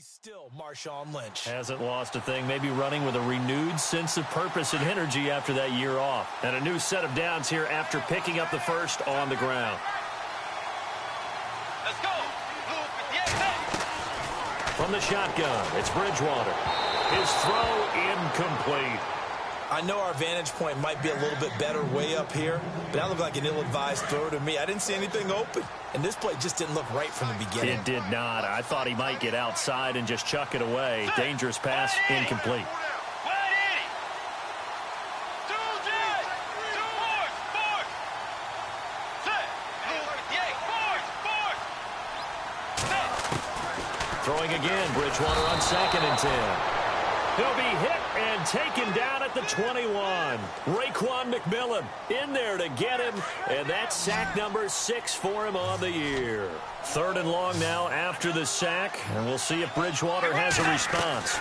He's still Marshawn Lynch. Hasn't lost a thing, maybe running with a renewed sense of purpose and energy after that year off. And a new set of downs here after picking up the first on the ground. Let's go. From the shotgun, it's Bridgewater. His throw incomplete. I know our vantage point might be a little bit better way up here, but that looked like an ill-advised throw to me. I didn't see anything open, and this play just didn't look right from the beginning. It did not. I thought he might get outside and just chuck it away. Dangerous pass, incomplete. Throwing again, Bridgewater on 2nd and 10. He'll be hit and taken down at the 21. Raekwon McMillan in there to get him, and that's sack number 6 for him on the year. 3rd and long now after the sack, and we'll see if Bridgewater has a response.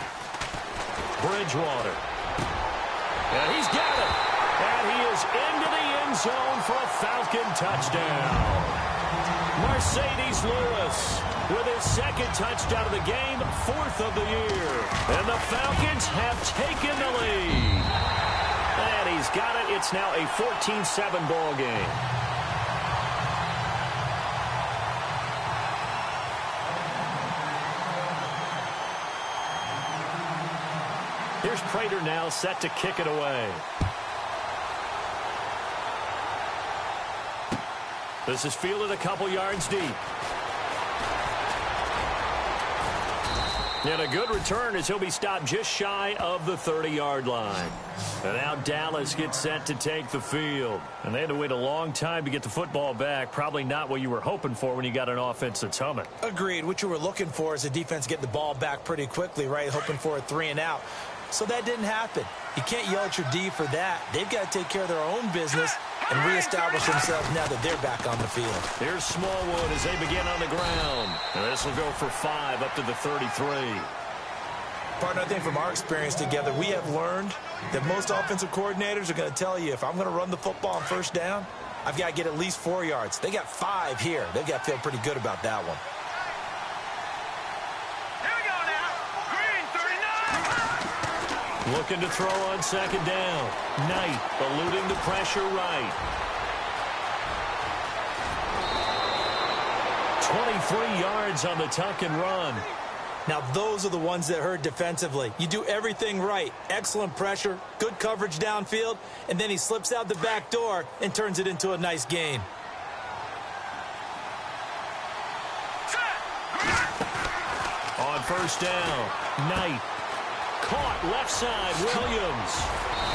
Bridgewater. And he's got it. And he is into the end zone for a Falcon touchdown. Mercedes Lewis with his 2nd touchdown of the game, 4th of the year. And the Falcons have taken the lead. And he's got it. It's now a 14-7 ball game. Here's Prater now set to kick it away. This is fielded a couple yards deep. And a good return as he'll be stopped just shy of the 30-yard line. And now Dallas gets set to take the field. And they had to wait a long time to get the football back. Probably not what you were hoping for when you got an offense that's humming. Agreed. What you were looking for is the defense getting the ball back pretty quickly, right? Hoping for a 3 and out. So that didn't happen. You can't yell at your D for that. They've got to take care of their own business and reestablish themselves now that they're back on the field. Here's Smallwood as they begin on the ground. And this will go for 5 up to the 33. Partner, I think from our experience together, we have learned that most offensive coordinators are going to tell you, if I'm going to run the football on 1st down, I've got to get at least 4 yards. They got 5 here. They've got to feel pretty good about that one. Looking to throw on 2nd down. Knight eluding the pressure right. 23 yards on the tuck and run. Now, those are the ones that hurt defensively. You do everything right. Excellent pressure, good coverage downfield, and then he slips out the back door and turns it into a nice gain. On 1st down, Knight. Caught left side, Williams.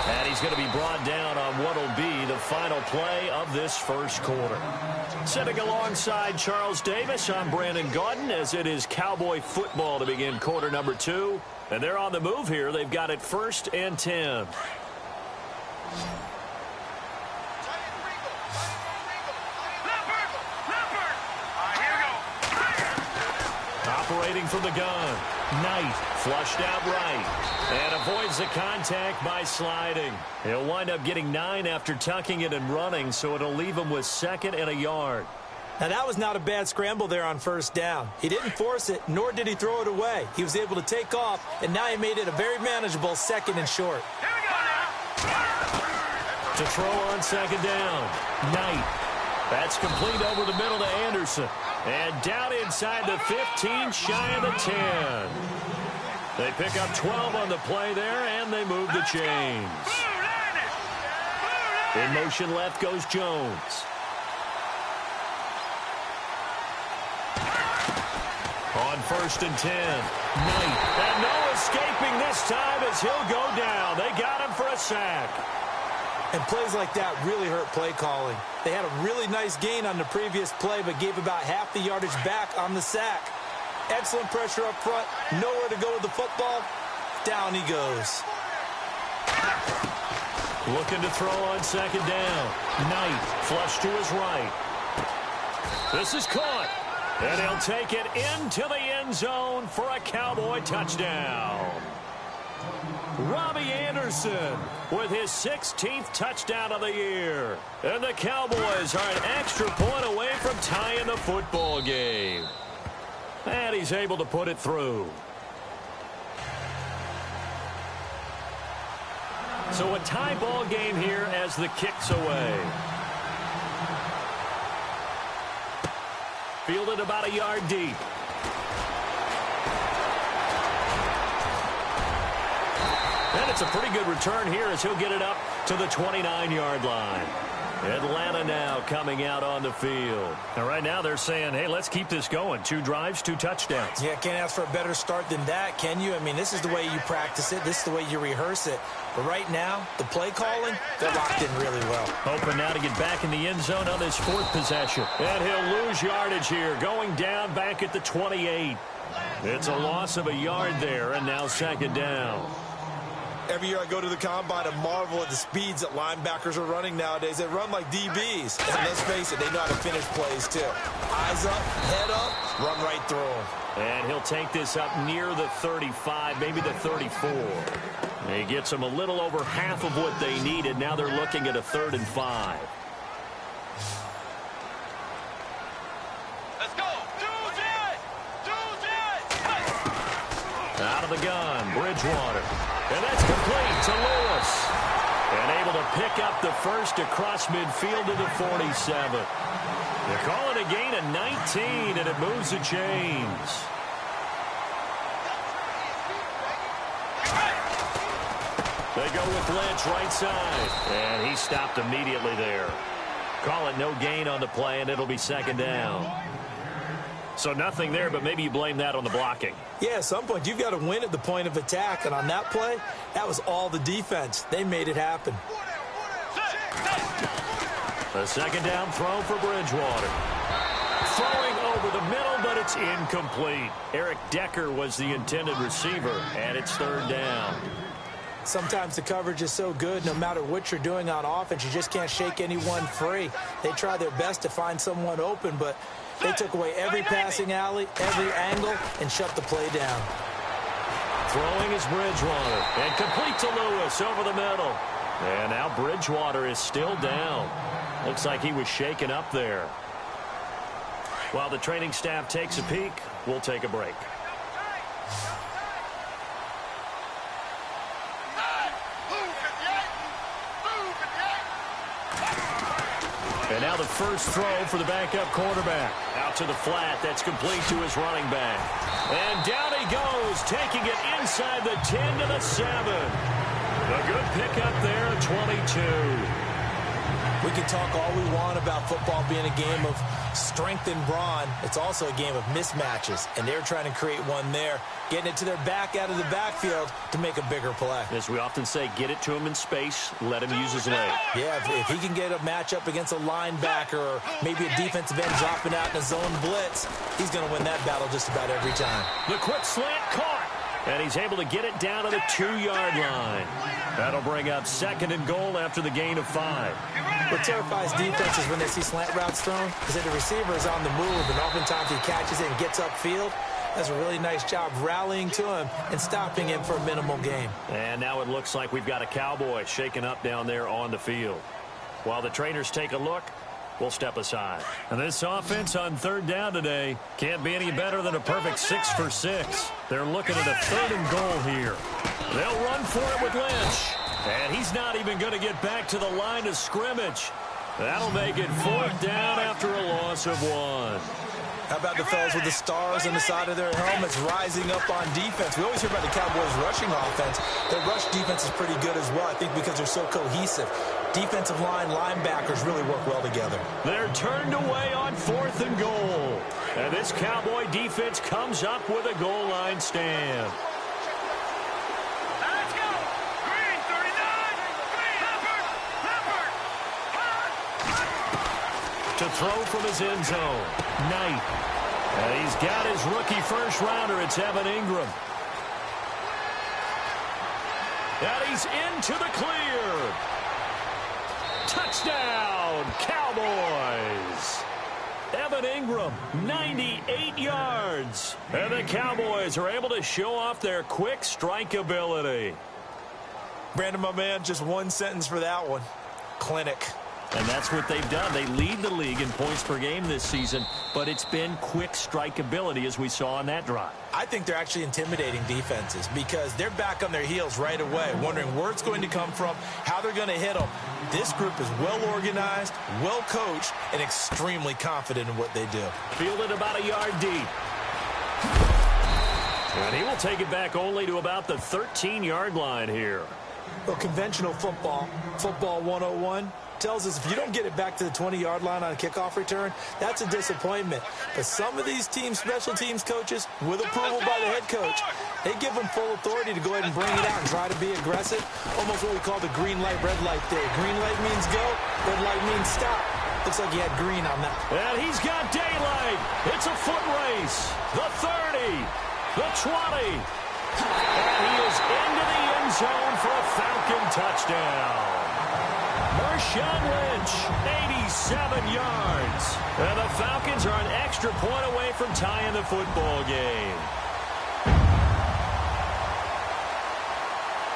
And he's going to be brought down on what will be the final play of this 1st quarter. Sitting alongside Charles Davis, I'm Brandon Gaudin, as it is Cowboy football to begin quarter number 2. And they're on the move here. They've got it 1st and 10. Operating from the gun. Knight flushed out right and avoids the contact by sliding. He'll wind up getting 9 after tucking it and running, so it'll leave him with 2nd and a yard. Now, that was not a bad scramble there on 1st down. He didn't force it, nor did he throw it away. He was able to take off, and now he made it a very manageable 2nd and short. To throw on 2nd down, Knight. That's complete over the middle to Anderson. And down inside the 15, shy of the 10. They pick up 12 on the play there, and they move the chains. In motion left goes Jones. On 1st and 10, Knight. And no escaping this time as he'll go down. They got him for a sack. And plays like that really hurt play calling. They had a really nice gain on the previous play, but gave about half the yardage back on the sack. Excellent pressure up front. Nowhere to go with the football. Down he goes. Looking to throw on 2nd down. Knight flush to his right. This is caught. And he'll take it into the end zone for a Cowboy touchdown. Robbie Anderson with his 16th touchdown of the year. And the Cowboys are an extra point away from tying the football game. And he's able to put it through. So a tie ball game here as the kick's away. Fielded about a yard deep. And it's a pretty good return here as he'll get it up to the 29-yard line. Atlanta now coming out on the field. And right now they're saying, hey, let's keep this going. 2 drives, 2 touchdowns. Yeah, can't ask for a better start than that, can you? I mean, this is the way you practice it. This is the way you rehearse it. But right now, the play calling, they're locked in really well. Hoping now to get back in the end zone on this 4th possession. And he'll lose yardage here, going down back at the 28. It's a loss of a yard there, and now 2nd down. Every year I go to the combine and marvel at the speeds that linebackers are running nowadays. They run like DBs. And let's face it, they know how to finish plays too. Eyes up, head up, run right through them. And he'll take this up near the 35, maybe the 34. He gets them a little over half of what they needed. Now they're looking at a 3rd and 5. Let's go. Out of the gun, Bridgewater. And that's complete to Lewis. And able to pick up the first across midfield to the 47. They're calling a gain of 19, and it moves the chains. They go with Lynch right side. And he stopped immediately there. Call it no gain on the play, and it'll be 2nd down. So nothing there, but maybe you blame that on the blocking. Yeah, at some point, you've got to win at the point of attack. And on that play, that was all the defense. They made it happen. The 2nd down throw for Bridgewater. Throwing over the middle, but it's incomplete. Eric Decker was the intended receiver, and it's 3rd down. Sometimes the coverage is so good, no matter what you're doing on offense, you just can't shake anyone free. They try their best to find someone open, but they took away every passing alley, every angle, and shut the play down. Throwing is Bridgewater. And complete to Lewis over the middle. And now Bridgewater is still down. Looks like he was shaken up there. While the training staff takes a peek, we'll take a break. And now the first throw for the backup quarterback. Out to the flat. That's complete to his running back. And down he goes, taking it inside the 10 to the 7. A good pickup there at 22. We can talk all we want about football being a game of strength and brawn. It's also a game of mismatches, and they're trying to create one there, getting it to their back out of the backfield to make a bigger play. As we often say, get it to him in space, let him use his leg. Yeah, if he can get a matchup against a linebacker or maybe a defensive end dropping out in a zone blitz, he's going to win that battle just about every time. The quick slant caught. And he's able to get it down to the 2-yard line. That'll bring up 2nd and goal after the gain of 5. What terrifies defenses when they see slant routes thrown is that the receiver is on the move, and oftentimes he catches it and gets upfield. Does a really nice job rallying to him and stopping him for a minimal gain. And now it looks like we've got a Cowboy shaken up down there on the field. While the trainers take a look, we'll step aside. And this offense on 3rd down today can't be any better than a perfect 6 for 6. They're looking at a 3rd and goal here. They'll run for it with Lynch. And he's not even going to get back to the line of scrimmage. That'll make it 4th down after a loss of 1. How about the fellas with the stars on the side of their helmets rising up on defense? We always hear about the Cowboys' rushing offense. Their rush defense is pretty good as well, I think, because they're so cohesive. Defensive line, linebackers really work well together. They're turned away on 4th and goal. And this Cowboy defense comes up with a goal line stand. Let's go. Green 39. Green. Hubbard. To throw from his end zone. Knight. And he's got his rookie first rounder. It's Evan Ingram. And he's into the clear. Touchdown, Cowboys. Evan Ingram, 98 yards. And the Cowboys are able to show off their quick strike ability. Brandon, my man, just one sentence for that one. Clinic. And that's what they've done. They lead the league in points per game this season, but it's been quick strike ability as we saw on that drive. I think they're actually intimidating defenses because they're back on their heels right away, wondering where it's going to come from, how they're going to hit them. This group is well organized, well coached, and extremely confident in what they do. Fielded about a yard deep. And he will take it back only to about the 13-yard line here. Well, conventional football 101, tells us if you don't get it back to the 20-yard line on a kickoff return, that's a disappointment. But some of these teams, special teams coaches, with approval by the head coach, they give them full authority to go ahead and bring it out and try to be aggressive, almost what we call the green light, red light theory. Green light means go, red light means stop. Looks like he had green on that. And he's got daylight. It's a foot race. The 30, the 20. And he is into the end zone for a Falcon touchdown. Marshawn Lynch, 87 yards. And the Falcons are an extra point away from tying the football game.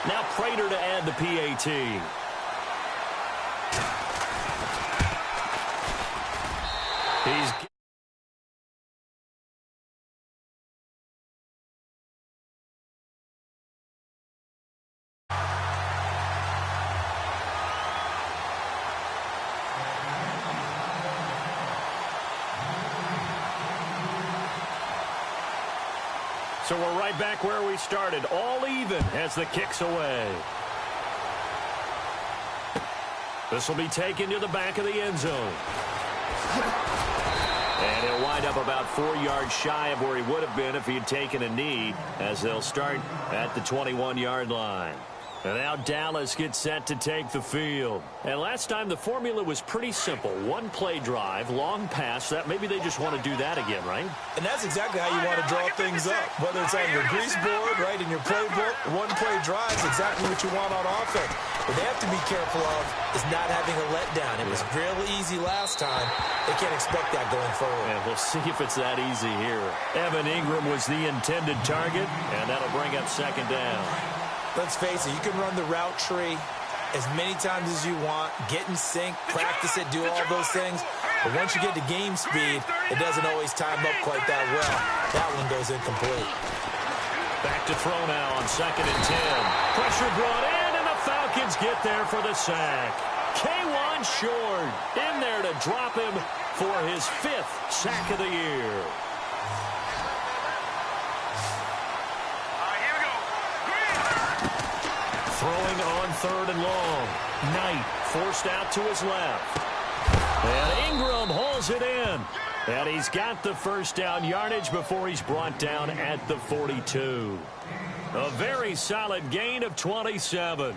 Now Prater to add the PAT. So we're right back where we started, all even as the kick's away. This will be taken to the back of the end zone. And he'll wind up about 4 yards shy of where he would have been if he had taken a knee, as they'll start at the 21-yard line. And now Dallas gets set to take the field. And last time the formula was pretty simple. One play drive, long pass. That maybe they just want to do that again, right? And that's exactly how you want to draw things up. Whether it's on your grease board, right, in your playbook, one play drive is exactly what you want on offense. What they have to be careful of is not having a letdown. It was real easy last time. They can't expect that going forward. And we'll see if it's that easy here. Evan Ingram was the intended target, and that'll bring up second down. Let's face it, you can run the route tree as many times as you want, get in sync, practice it, do all those things. But once you get to game speed, it doesn't always time up quite that well. That one goes incomplete. Back to throw now on 2nd and 10. Pressure brought in, and the Falcons get there for the sack. K'Wan Short in there to drop him for his 5th sack of the year. Throwing on 3rd and long. Knight forced out to his left. And Ingram hauls it in. And he's got the first down yardage before he's brought down at the 42. A very solid gain of 27.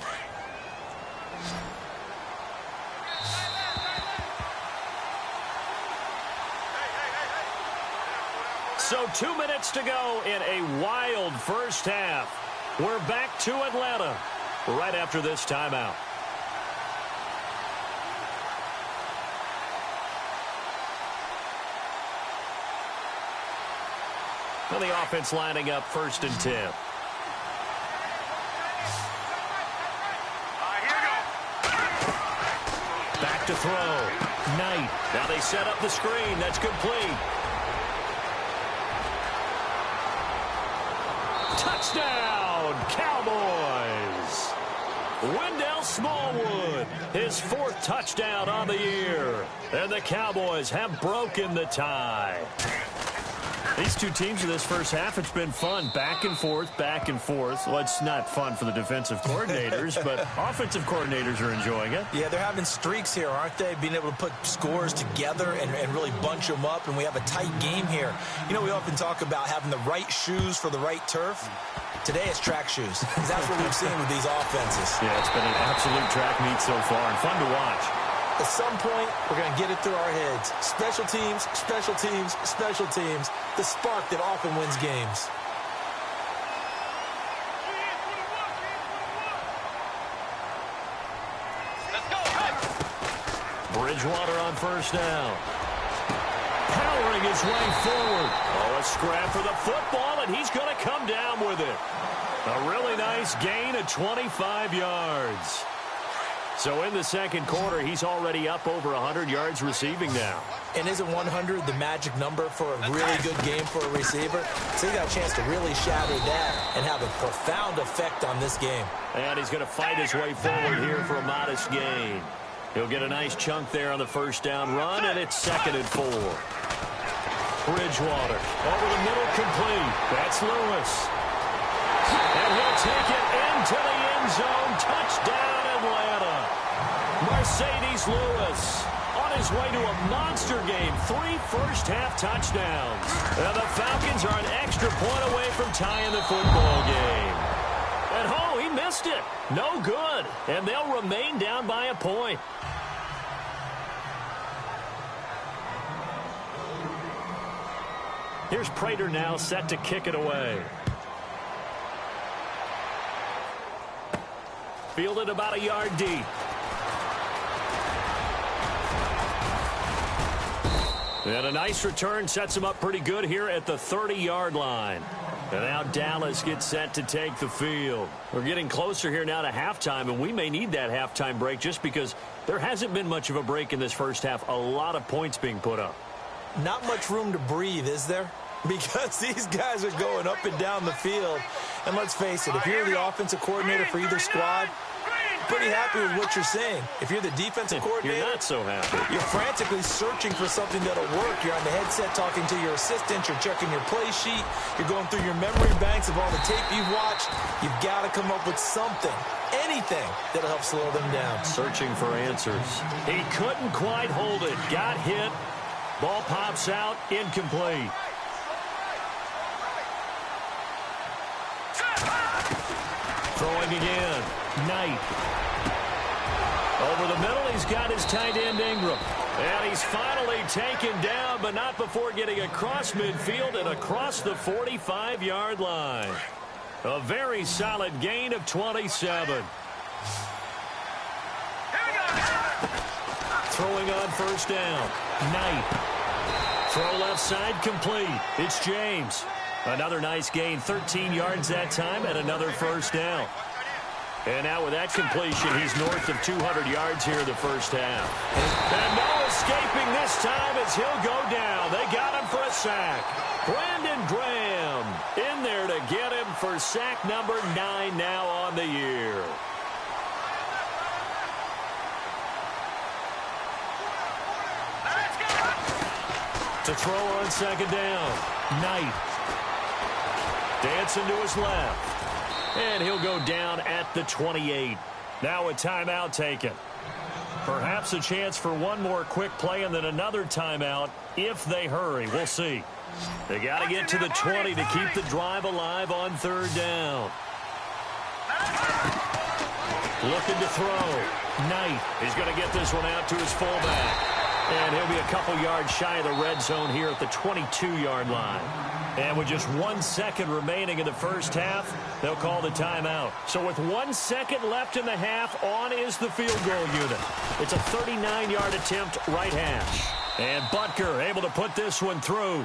So 2 minutes to go in a wild first half. We're back to Atlanta right after this timeout. Well, the offense lining up 1st and 10. Back to throw. Knight. Now they set up the screen. That's complete. Touchdown, Cowboys. Wendell Smallwood, his 4th touchdown on the year. And the Cowboys have broken the tie. These two teams in this first half, it's been fun. Back and forth, back and forth. Well, it's not fun for the defensive coordinators, but offensive coordinators are enjoying it. Yeah, they're having streaks here, aren't they? Being able to put scores together and really bunch them up, and we have a tight game here. You know, we often talk about having the right shoes for the right turf. Today it's track shoes, because that's what we've seen with these offenses. Yeah, it's been an absolute track meet so far, and fun to watch. At some point, we're going to get it through our heads. Special teams, special teams, special teams. The spark that often wins games. Let's go. Bridgewater on 1st down. Powering his way forward. Oh, a scrap for the football, and he's going to come down with it. A really nice gain of 25 yards. So in the second quarter, he's already up over 100 yards receiving now. And isn't 100 the magic number for a really good game for a receiver? So he got a chance to really shatter that and have a profound effect on this game. And he's going to fight his way forward here for a modest gain. He'll get a nice chunk there on the first down run, and it's 2nd and 4. Bridgewater over the middle, complete. That's Lewis. And he'll take it into the end zone. Touchdown, Atlanta. Mercedes Lewis on his way to a monster game. 3 first-half touchdowns. And the Falcons are an extra point away from tying the football game. And oh, he missed it. No good. And they'll remain down by a point. Here's Prater now set to kick it away. Fielded about a yard deep. And a nice return sets him up pretty good here at the 30-yard line. And now Dallas gets set to take the field. We're getting closer here now to halftime, and we may need that halftime break just because there hasn't been much of a break in this first half. A lot of points being put up. Not much room to breathe, is there? Because these guys are going up and down the field. And let's face it, if you're the offensive coordinator for either squad, pretty happy with what you're saying. If you're the defensive coordinator, you're not so happy. You're frantically searching for something that'll work. You're on the headset talking to your assistant. You're checking your play sheet. You're going through your memory banks of all the tape you've watched. You've got to come up with something, anything that'll help slow them down. Searching for answers. He couldn't quite hold it. Got hit. Ball pops out. Incomplete. Throwing again. Knight. Over the middle, he's got his tight end Ingram. And he's finally taken down, but not before getting across midfield and across the 45-yard line. A very solid gain of 27. Throwing on first down. Knight. Throw left side complete. It's James. Another nice gain, 13 yards that time, and another first down. And now with that completion, he's north of 200 yards here in the first half. And no escaping this time as he'll go down. They got him for a sack. Brandon Graham in there to get him for sack number 9 now on the year. To throw on second down. Knight. Dancing to his left. And he'll go down at the 28. Now a timeout taken. Perhaps a chance for one more quick play and then another timeout if they hurry. We'll see. They got to get to the 20 to keep the drive alive on third down. Looking to throw. Knight is going to get this one out to his fullback. And he'll be a couple yards shy of the red zone here at the 22-yard line. And with just 1 second remaining in the first half, they'll call the timeout. So with 1 second left in the half, on is the field goal unit. It's a 39-yard attempt right hash. And Butker able to put this one through.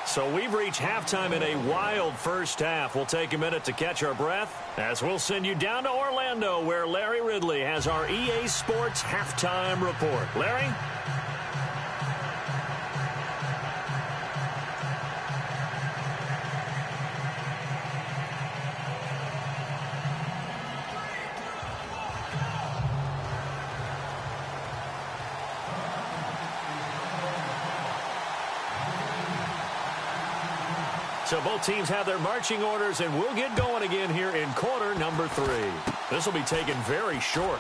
So we've reached halftime in a wild first half. We'll take a minute to catch our breath as we'll send you down to Orlando where Larry Ridley has our EA Sports halftime report. Larry? So both teams have their marching orders, and we'll get going again here in quarter number 3. This will be taken very short.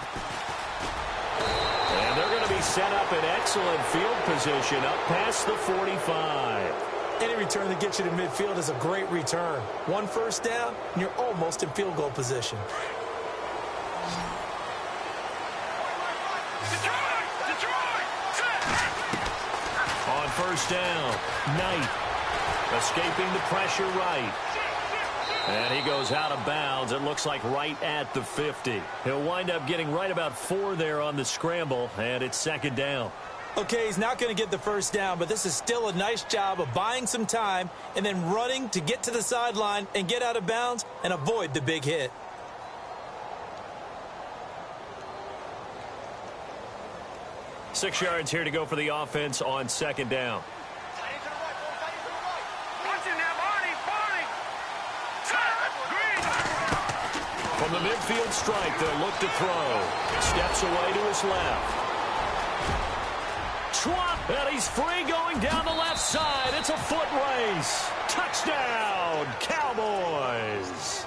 And they're going to be set up in excellent field position up past the 45. Any return that gets you to midfield is a great return. 1 first down, and you're almost in field goal position. On first down, Knight. Escaping the pressure right. And he goes out of bounds. It looks like right at the 50. He'll wind up getting right about 4 there on the scramble, and it's second down. Okay, he's not going to get the first down, but this is still a nice job of buying some time and then running to get to the sideline and get out of bounds and avoid the big hit. 6 yards here to go for the offense on second down. From the midfield strike, they'll look to throw. Steps away to his left. Swap, and he's free going down the left side. It's a foot race. Touchdown, Cowboys.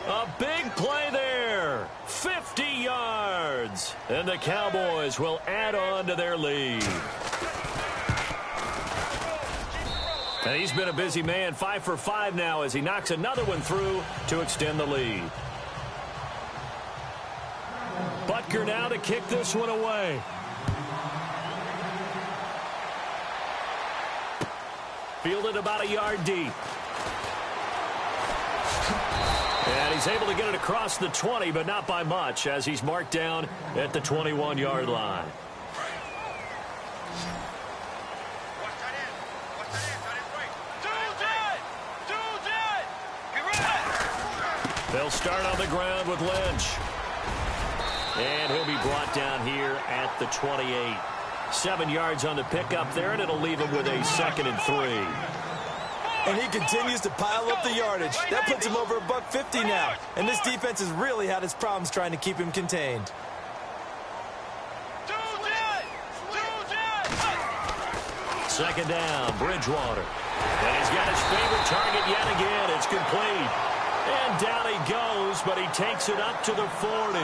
A big play there. 50 yards. And the Cowboys will add on to their lead. And he's been a busy man, 5 for 5 now as he knocks another one through to extend the lead. Butker now to kick this one away. Fielded about a yard deep. And he's able to get it across the 20, but not by much, as he's marked down at the 21-yard line. They'll start on the ground with Lynch. And he'll be brought down here at the 28. 7 yards on the pickup there, and it'll leave him with a 2nd and 3. And he continues to pile up the yardage. That puts him over $150 now. And this defense has really had its problems trying to keep him contained. Second down, Bridgewater. And he's got his favorite target yet again. It's complete. And down he goes, but he takes it up to the 40.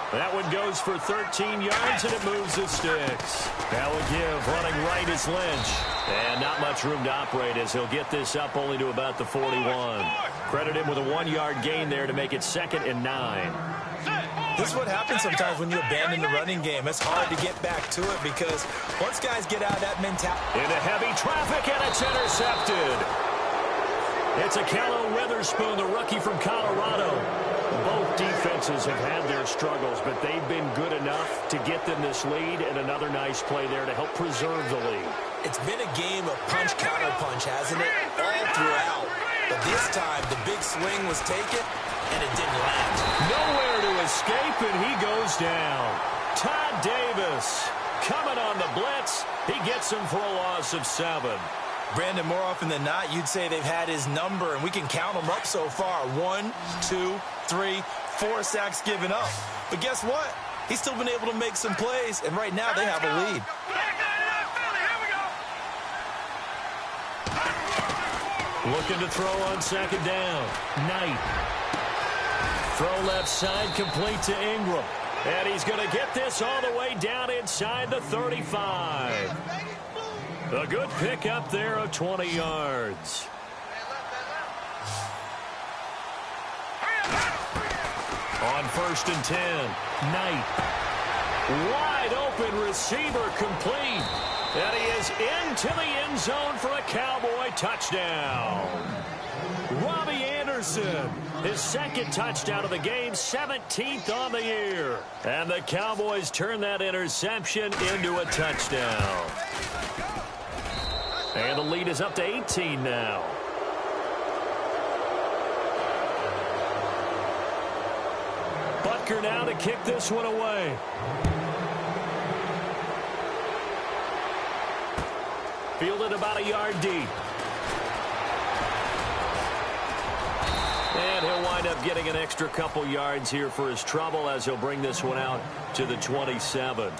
That one goes for 13 yards, and it moves the sticks. That will give running right is Lynch. And not much room to operate as he'll get this up only to about the 41. Credit him with a 1-yard gain there to make it 2nd and 9. This is what happens sometimes when you abandon the running game. It's hard to get back to it because once guys get out of that mentality. Into heavy traffic, and it's intercepted. It's Akello Witherspoon, the rookie from Colorado. Both defenses have had their struggles, but they've been good enough to get them this lead, and another nice play there to help preserve the lead. It's been a game of punch-counter-punch, hasn't it? All throughout. But this time, the big swing was taken, and it didn't land. Nowhere to escape, and he goes down. Todd Davis coming on the blitz. He gets him for a loss of 7. Brandon, more often than not, you'd say they've had his number, and we can count them up so far. 1, 2, 3, 4 sacks given up. But guess what? He's still been able to make some plays, and right now they have a lead. Looking to throw on second down. Knight. Throw left side, complete to Ingram. And he's going to get this all the way down inside the 35. A good pick up there of 20 yards. On 1st and 10, Knight. Wide open receiver complete. And he is into the end zone for a Cowboy touchdown. Robbie Anderson, his 2nd touchdown of the game, 17th on the year. And the Cowboys turn that interception into a touchdown. And the lead is up to 18 now. Butker now to kick this one away. Fielded about a yard deep. And he'll wind up getting an extra couple yards here for his trouble as he'll bring this one out to the 27.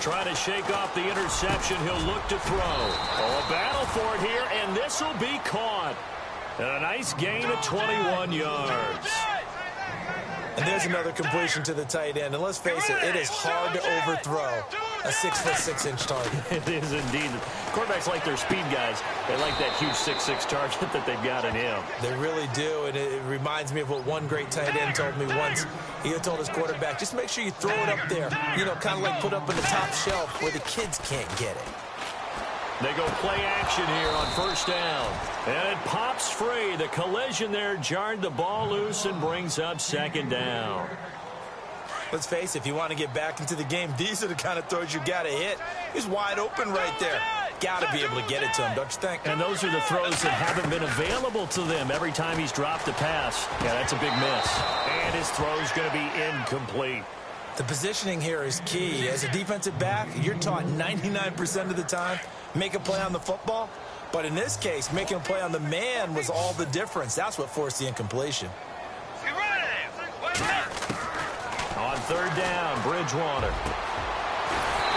Trying to shake off the interception. He'll look to throw. Oh, a battle for it here, and this will be caught. And a nice gain of 21 yards. And there's another completion to the tight end. And let's face it, it is hard to overthrow a 6'6" target. It is indeed. Quarterbacks like their speed guys. They like that huge 6'6" target that they've got in him. They really do, and it reminds me of what one great tight end told me once. He had told his quarterback, just make sure you throw it up there, you know, kind of like put up in the top shelf where the kids can't get it. They go play action here on 1st down. And it pops free. The collision there jarred the ball loose and brings up 2nd down. Let's face it, if you want to get back into the game, these are the kind of throws you got to hit. He's wide open right there. got to be able to get it to him, don't you think? And those are the throws that haven't been available to them every time he's dropped a pass. Yeah, that's a big miss. And his throw's going to be incomplete. The positioning here is key. As a defensive back, you're taught 99% of the time, make a play on the football. But in this case, making a play on the man was all the difference. That's what forced the incompletion. On third down, Bridgewater.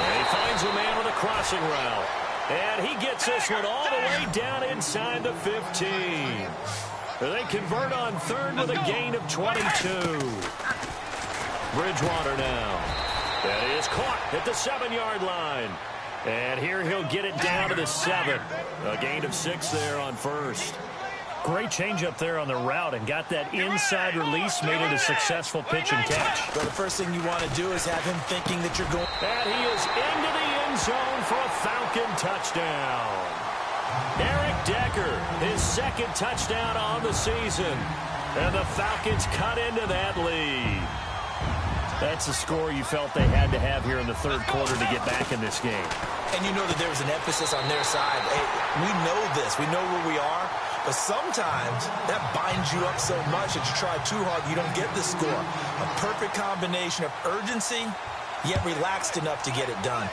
And he finds a man with a crossing route. And he gets this one all the way down inside the 15. They convert on third with a gain of 22. Bridgewater now. That is caught at the 7-yard line. And here he'll get it down to the 7. A gain of 6 there on first. Great change up there on the route and got that inside release, made it a successful pitch and catch. But the first thing you want to do is have him thinking that you're going. And he is into the end zone for a Falcon touchdown. Eric Decker, his second touchdown on the season. And the Falcons cut into that lead. That's the score you felt they had to have here in the third quarter to get back in this game. And you know that there was an emphasis on their side. Hey, we know this. We know where we are. But sometimes that binds you up so much that you try too hard, you don't get the score. A perfect combination of urgency, yet relaxed enough to get it done.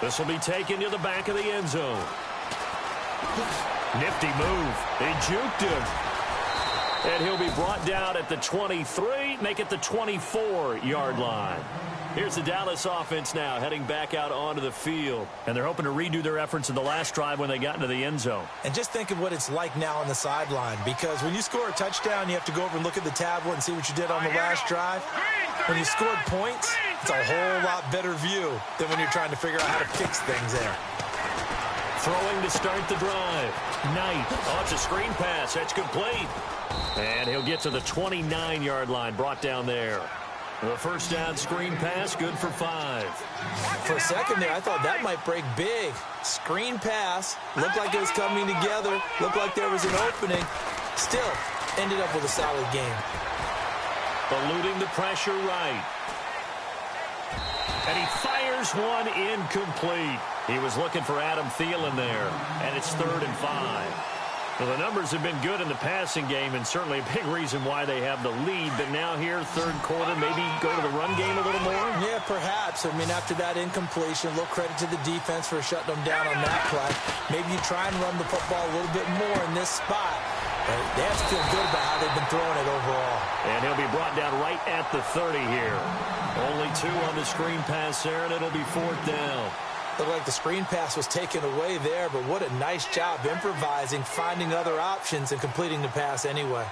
This will be taken to the back of the end zone. Nifty move. They juked him. And he'll be brought down at the 23, make it the 24-yard line. Here's the Dallas offense now heading back out onto the field. And they're hoping to redo their efforts in the last drive when they got into the end zone. And just think of what it's like now on the sideline, because when you score a touchdown, you have to go over and look at the tablet and see what you did on the last drive. When you scored points, it's a whole lot better view than when you're trying to figure out how to fix things there. Throwing to start the drive. Knight. Oh, it's a screen pass. That's complete. And he'll get to the 29-yard line, brought down there. The first down screen pass, good for 5. For a second there, I thought that might break big. Screen pass, looked like it was coming together, looked like there was an opening. Still, ended up with a solid game. Eluding the pressure right. And he fires one incomplete. He was looking for Adam Thielen there, and it's 3rd and 5. Well, the numbers have been good in the passing game, and certainly a big reason why they have the lead. But now here, third quarter, maybe go to the run game a little more? Yeah, perhaps. I mean, after that incompletion, a little credit to the defense for shutting them down on that play. Maybe you try and run the football a little bit more in this spot. They have to feel good about how they've been throwing it overall. And he'll be brought down right at the 30 here. Only 2 on the screen pass there, and it'll be 4th down. Looked like the screen pass was taken away there, but what a nice job improvising, finding other options, and completing the pass anyway.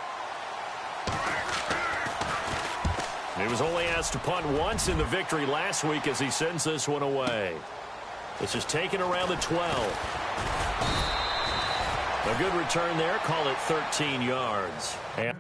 He was only asked to punt once in the victory last week as he sends this one away. This is taken around the 12. A good return there. Call it 13 yards. And